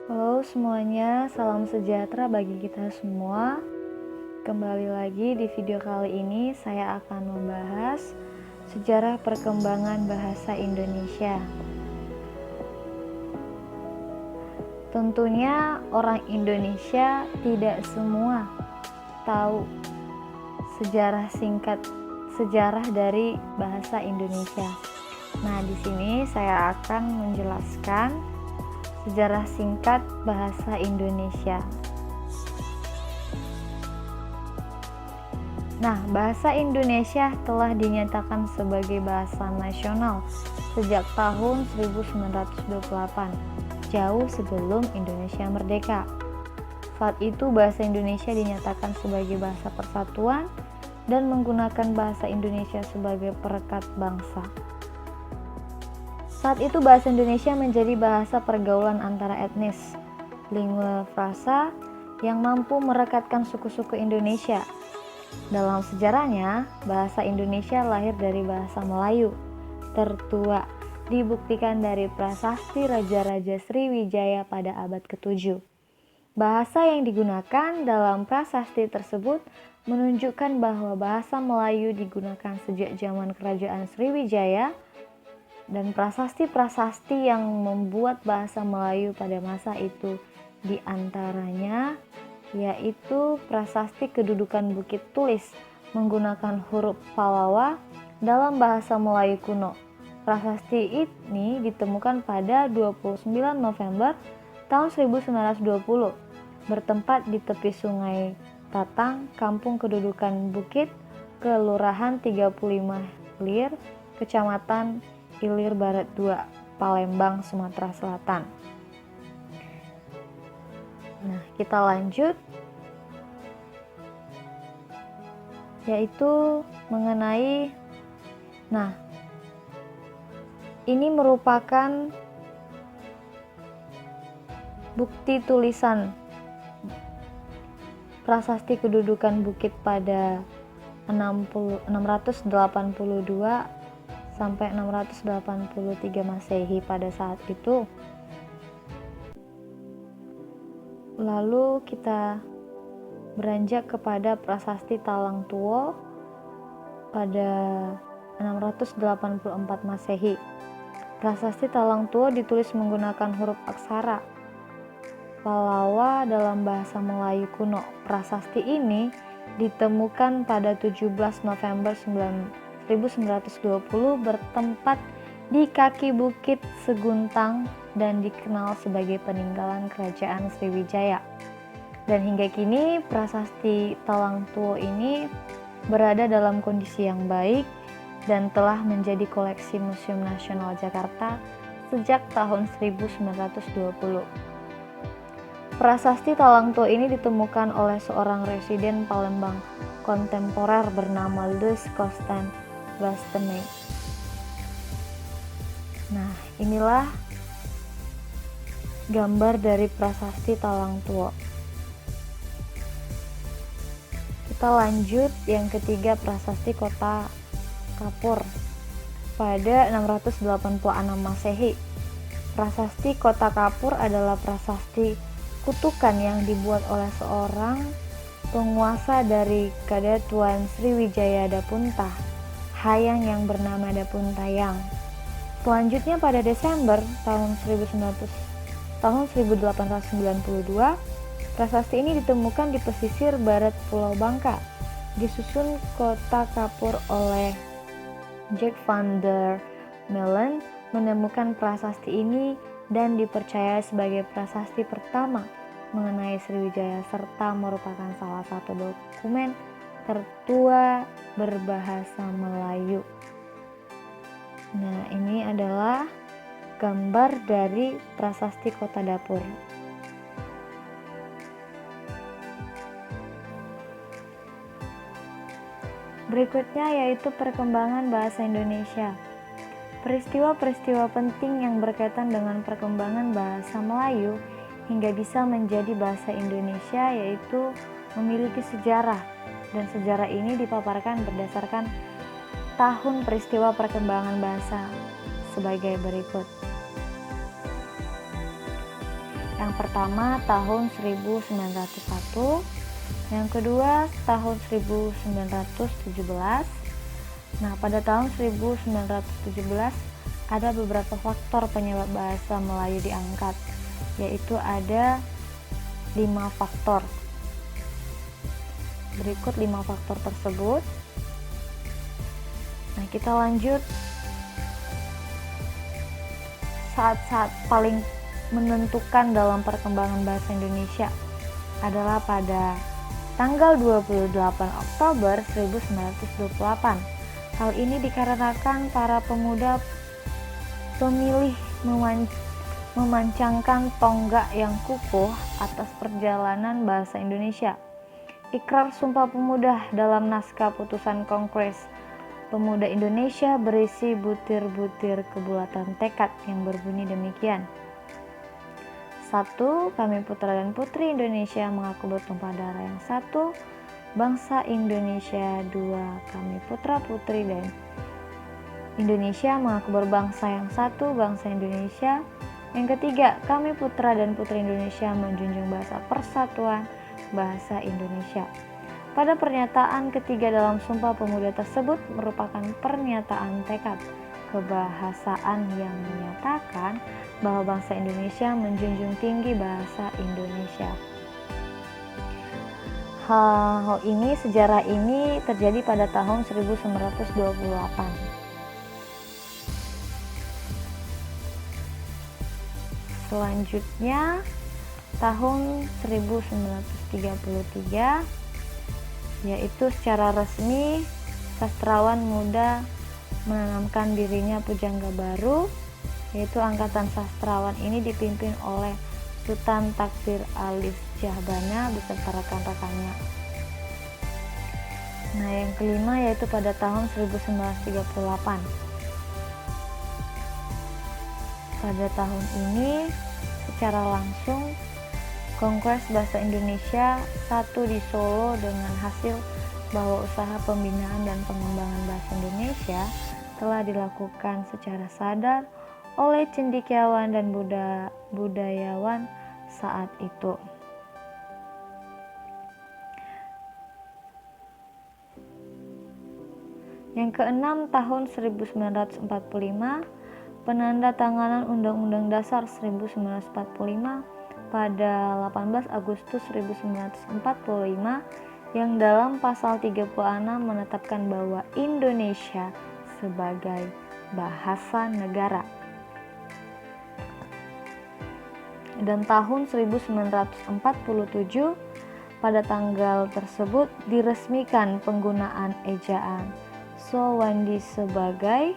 Halo semuanya, salam sejahtera bagi kita semua. Kembali lagi di video kali ini saya akan membahas sejarah perkembangan bahasa Indonesia. Tentunya orang Indonesia tidak semua tahu sejarah dari bahasa Indonesia. Nah, di sini saya akan menjelaskan sejarah singkat bahasa Indonesia. Nah, bahasa Indonesia telah dinyatakan sebagai bahasa nasional sejak tahun 1928, jauh sebelum Indonesia merdeka. Saat itu bahasa Indonesia dinyatakan sebagai bahasa persatuan dan menggunakan bahasa Indonesia sebagai perekat bangsa. Saat itu bahasa Indonesia menjadi bahasa pergaulan antara etnis, lingua franca yang mampu merekatkan suku-suku Indonesia. Dalam sejarahnya, bahasa Indonesia lahir dari bahasa Melayu tertua, dibuktikan dari prasasti Raja-Raja Sriwijaya pada abad ke-7. Bahasa yang digunakan dalam prasasti tersebut menunjukkan bahwa bahasa Melayu digunakan sejak zaman Kerajaan Sriwijaya, dan prasasti-prasasti yang membuat bahasa Melayu pada masa itu diantaranya yaitu prasasti kedudukan Bukit Tulis menggunakan huruf Pallawa dalam bahasa Melayu kuno. Prasasti ini ditemukan pada 29 November tahun 1920, bertempat di tepi Sungai Tatang, Kampung Kedudukan Bukit, Kelurahan 35 Ilir, Kecamatan Ilir Barat 2, Palembang, Sumatera Selatan. Nah, kita lanjut, yaitu mengenai, ini merupakan bukti tulisan prasasti kedudukan Bukit pada 682 sampai 683 Masehi pada saat itu. Lalu kita beranjak kepada prasasti Talang Tuo pada 684 Masehi. Prasasti Talang Tuo ditulis menggunakan huruf aksara Pallawa dalam bahasa Melayu kuno. Prasasti ini ditemukan pada 17 November 1920 bertempat di kaki Bukit Seguntang dan dikenal sebagai peninggalan Kerajaan Sriwijaya. Dan hingga kini prasasti Talang Tuo ini berada dalam kondisi yang baik dan telah menjadi koleksi Museum Nasional Jakarta sejak tahun 1920. Prasasti Talang Tuo ini ditemukan oleh seorang residen Palembang kontemporer bernama Louis Constant Bastenay. Nah, inilah gambar dari prasasti Talang Tuo. Kita lanjut yang ketiga, prasasti Kota Kapur pada 686 Masehi. Prasasti Kota Kapur adalah prasasti kutukan yang dibuat oleh seorang penguasa dari Kadatuan Sriwijaya Dapunta Hayang yang bernama Dapuntayang. Selanjutnya pada Desember tahun 1892, prasasti ini ditemukan di pesisir barat Pulau Bangka. Disusun Kota Kapur oleh Jack van der Meulen menemukan prasasti ini dan dipercaya sebagai prasasti pertama mengenai Sriwijaya serta merupakan salah satu dokumen tertua berbahasa Melayu. Nah, ini adalah gambar dari prasasti Kota Dapur. Berikutnya yaitu perkembangan bahasa Indonesia. Peristiwa-peristiwa penting yang berkaitan dengan perkembangan bahasa Melayu hingga bisa menjadi bahasa Indonesia yaitu memiliki sejarah, dan sejarah ini dipaparkan berdasarkan tahun peristiwa perkembangan bahasa sebagai berikut. Yang pertama tahun 1901, yang kedua tahun 1917. Nah, pada tahun 1917 ada beberapa faktor penyebab bahasa Melayu diangkat, yaitu ada 5 faktor. Berikut 5 faktor tersebut. Nah, kita lanjut. Saat-saat paling menentukan dalam perkembangan bahasa Indonesia adalah pada tanggal 28 Oktober 1928. Hal ini dikarenakan para pemuda pemilih memancangkan tonggak yang kukuh atas perjalanan bahasa Indonesia. Ikrar Sumpah Pemuda dalam naskah putusan Kongres Pemuda Indonesia berisi butir-butir kebulatan tekad yang berbunyi demikian. 1. Kami putra dan putri Indonesia mengaku bertumpah darah yang satu, bangsa Indonesia. 2. Kami putra putri dan Indonesia mengaku berbangsa yang satu, bangsa Indonesia. Yang ketiga, kami putra dan putri Indonesia menjunjung bahasa persatuan, bahasa Indonesia. Pada pernyataan ketiga dalam Sumpah Pemuda tersebut merupakan pernyataan tekad kebahasaan yang menyatakan bahwa bangsa Indonesia menjunjung tinggi bahasa Indonesia. Hal ini, sejarah ini terjadi pada tahun 1928. Selanjutnya, tahun 1933, yaitu secara resmi sastrawan muda menanamkan dirinya pujangga baru, yaitu angkatan sastrawan ini dipimpin oleh Sultan Takdir Alis Jahbana beserta rekan-rekannya. Nah, yang kelima yaitu pada tahun 1938. Pada tahun ini secara langsung Kongres Bahasa Indonesia 1 di Solo dengan hasil bahwa usaha pembinaan dan pengembangan bahasa Indonesia telah dilakukan secara sadar oleh cendekiawan dan budayawan saat itu. Yang keenam, tahun 1945, penandatanganan Undang-Undang Dasar 1945 pada 18 Agustus 1945 yang dalam pasal 36 menetapkan bahwa Indonesia sebagai bahasa negara. Dan tahun 1947 pada tanggal tersebut diresmikan penggunaan ejaan Sowandi sebagai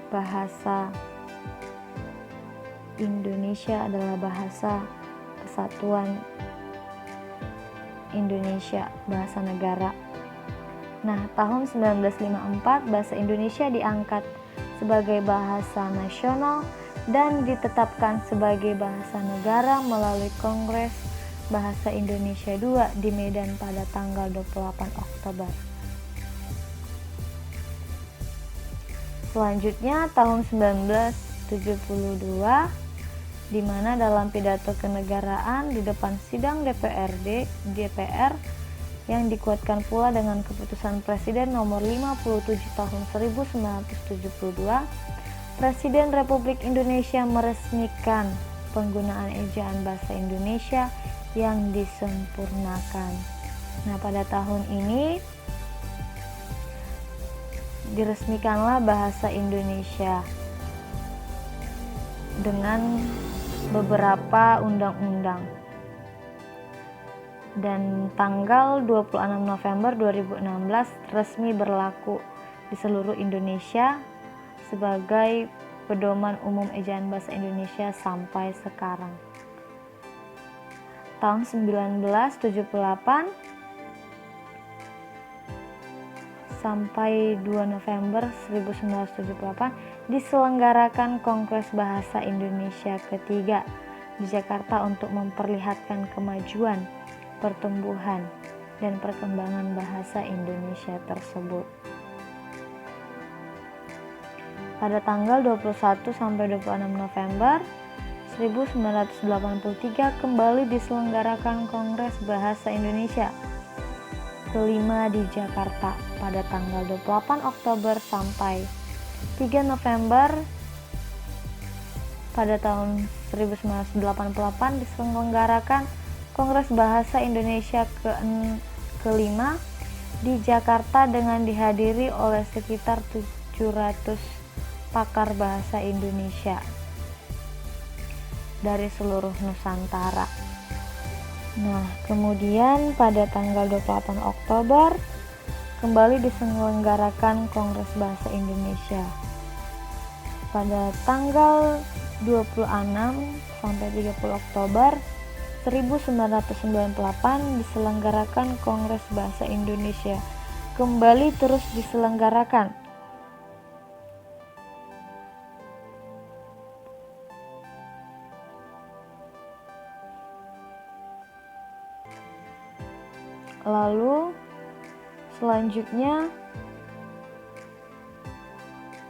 bahasa Indonesia adalah bahasa kesatuan Indonesia, bahasa negara. Nah, tahun 1954 bahasa Indonesia diangkat sebagai bahasa nasional dan ditetapkan sebagai bahasa negara melalui Kongres Bahasa Indonesia II di Medan pada tanggal 28 Oktober. Selanjutnya tahun 1972, di mana dalam pidato kenegaraan di depan sidang DPR yang dikuatkan pula dengan keputusan Presiden nomor 57 tahun 1972, Presiden Republik Indonesia meresmikan penggunaan ejaan bahasa Indonesia yang disempurnakan. Nah, pada tahun ini diresmikanlah bahasa Indonesia dengan beberapa undang-undang. Dan tanggal 26 November 2016 resmi berlaku di seluruh Indonesia sebagai pedoman umum ejaan bahasa Indonesia sampai sekarang. Tahun 1978 sampai 2 November 1978 diselenggarakan Kongres Bahasa Indonesia ketiga di Jakarta untuk memperlihatkan kemajuan, pertumbuhan, dan perkembangan bahasa Indonesia tersebut. Pada tanggal 21 sampai 26 November 1983 kembali diselenggarakan Kongres Bahasa Indonesia kelima di Jakarta pada tanggal 28 Oktober sampai 3 November pada tahun 1988 diselenggarakan Kongres Bahasa Indonesia kelima di Jakarta dengan dihadiri oleh sekitar 700 pakar bahasa Indonesia dari seluruh Nusantara. Nah, kemudian pada tanggal 28 Oktober kembali diselenggarakan Kongres Bahasa Indonesia. Pada tanggal 26 sampai 30 Oktober 1998 diselenggarakan Kongres Bahasa Indonesia. Kembali terus diselenggarakan. Lalu selanjutnya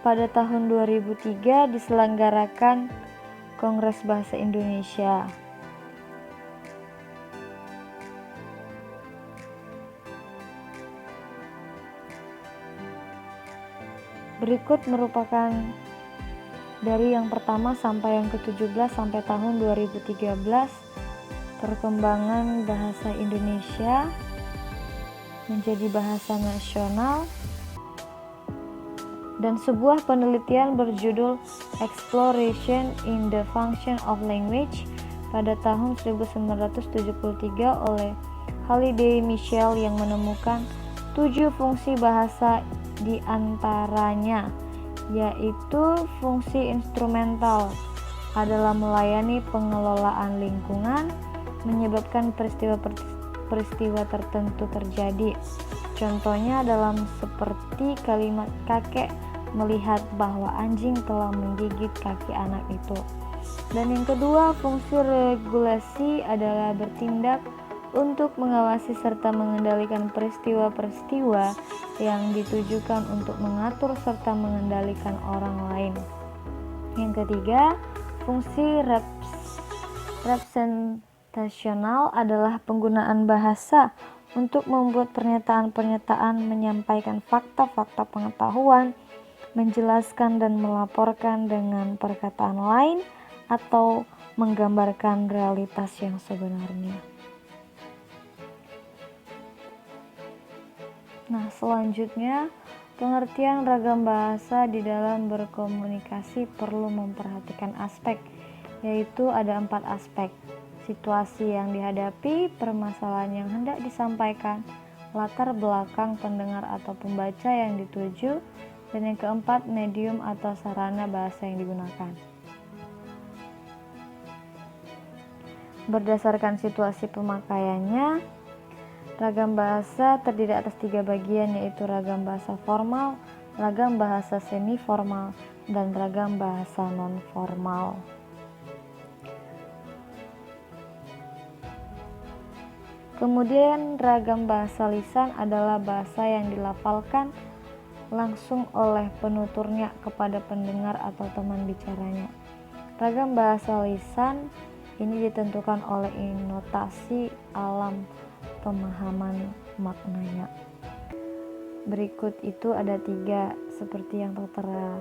pada tahun 2003 diselenggarakan Kongres Bahasa Indonesia. Berikut merupakan dari yang pertama sampai yang ke-17 sampai tahun 2013 perkembangan bahasa Indonesia menjadi bahasa nasional, dan sebuah penelitian berjudul Exploration in the Function of Language pada tahun 1973 oleh Halliday Michel yang menemukan 7 fungsi bahasa di antaranya, yaitu fungsi instrumental adalah melayani pengelolaan lingkungan, menyebabkan peristiwa tertentu terjadi. Contohnya dalam seperti kalimat kakek melihat bahwa anjing telah menggigit kaki anak itu. Dan yang kedua, fungsi regulasi adalah bertindak untuk mengawasi serta mengendalikan peristiwa-peristiwa yang ditujukan untuk mengatur serta mengendalikan orang lain. Yang ketiga, fungsi representasional adalah penggunaan bahasa untuk membuat pernyataan-pernyataan, menyampaikan fakta-fakta pengetahuan, menjelaskan dan melaporkan dengan perkataan lain, atau menggambarkan realitas yang sebenarnya. Nah, selanjutnya, pengertian ragam bahasa di dalam berkomunikasi perlu memperhatikan aspek, yaitu ada 4 aspek: situasi yang dihadapi, permasalahan yang hendak disampaikan, latar belakang pendengar atau pembaca yang dituju, dan yang keempat, medium atau sarana bahasa yang digunakan. Berdasarkan situasi pemakaiannya, ragam bahasa terdiri atas 3 bagian, yaitu ragam bahasa formal, ragam bahasa semi formal, dan ragam bahasa non formal. Kemudian ragam bahasa lisan adalah bahasa yang dilafalkan langsung oleh penuturnya kepada pendengar atau teman bicaranya. Ragam bahasa lisan ini ditentukan oleh intonasi alam pemahaman maknanya. Berikut itu ada 3 seperti yang tertera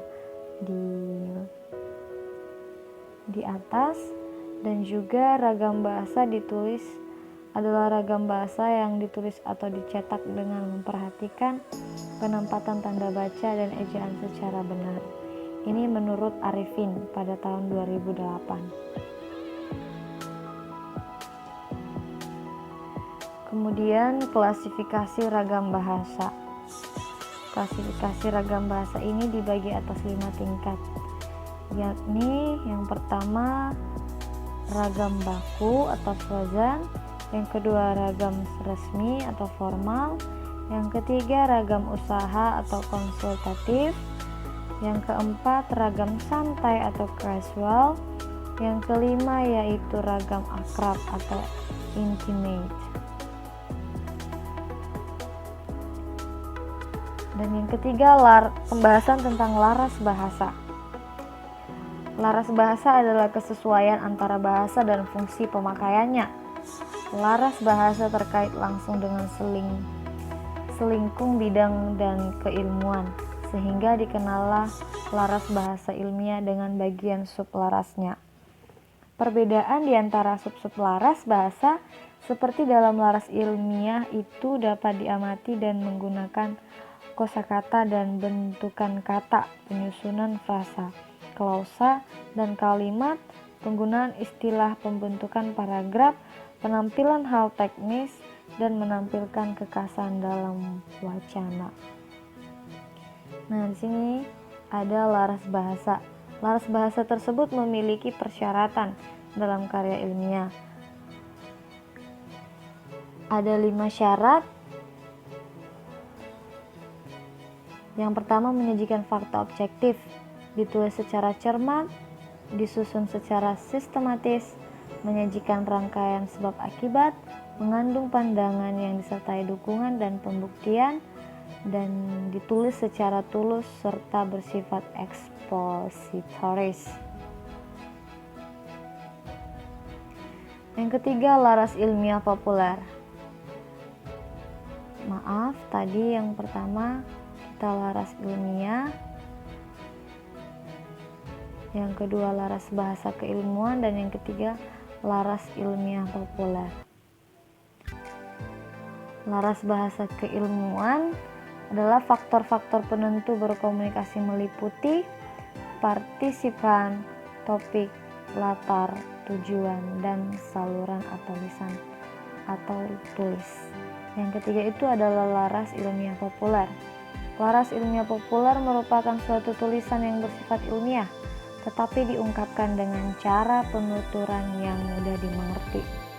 di atas, dan juga ragam bahasa ditulis adalah ragam bahasa yang ditulis atau dicetak dengan memperhatikan penempatan tanda baca dan ejaan secara benar. Ini menurut Arifin pada tahun 2008. Kemudian klasifikasi ragam bahasa. Klasifikasi ragam bahasa ini dibagi atas 5 tingkat, yakni yang pertama ragam baku atau frozan, yang kedua ragam resmi atau formal, yang ketiga ragam usaha atau konsultatif, yang keempat ragam santai atau casual, yang kelima yaitu ragam akrab atau intimate, dan yang ketiga pembahasan tentang laras bahasa. Laras bahasa adalah kesesuaian antara bahasa dan fungsi pemakaiannya. Laras bahasa terkait langsung dengan selingkung bidang dan keilmuan, sehingga dikenallah laras bahasa ilmiah dengan bagian sublarasnya. Perbedaan di antara sub-sub laras bahasa seperti dalam laras ilmiah itu dapat diamati dan menggunakan kosakata dan bentukan kata, penyusunan frasa, klausa, dan kalimat, penggunaan istilah, pembentukan paragraf, penampilan hal teknis, dan menampilkan kekhasan dalam wacana. Nah, di sini ada laras bahasa. Laras bahasa tersebut memiliki persyaratan dalam karya ilmiah. Ada 5 syarat. Yang pertama, menyajikan fakta objektif, ditulis secara cermat, disusun secara sistematis, menyajikan rangkaian sebab akibat, mengandung pandangan yang disertai dukungan dan pembuktian, dan ditulis secara tulus serta bersifat ekspositoris. Yang ketiga, laras ilmiah populer. Maaf, tadi yang pertama kita laras ilmiah, yang kedua laras bahasa keilmuan, dan yang ketiga laras ilmiah populer. Laras bahasa keilmuan adalah faktor-faktor penentu berkomunikasi meliputi partisipan, topik, latar, tujuan, dan saluran atau lisan atau tulis. Yang ketiga itu adalah laras ilmiah populer. Laras ilmiah populer merupakan suatu tulisan yang bersifat ilmiah, tetapi diungkapkan dengan cara penuturan yang mudah dimengerti.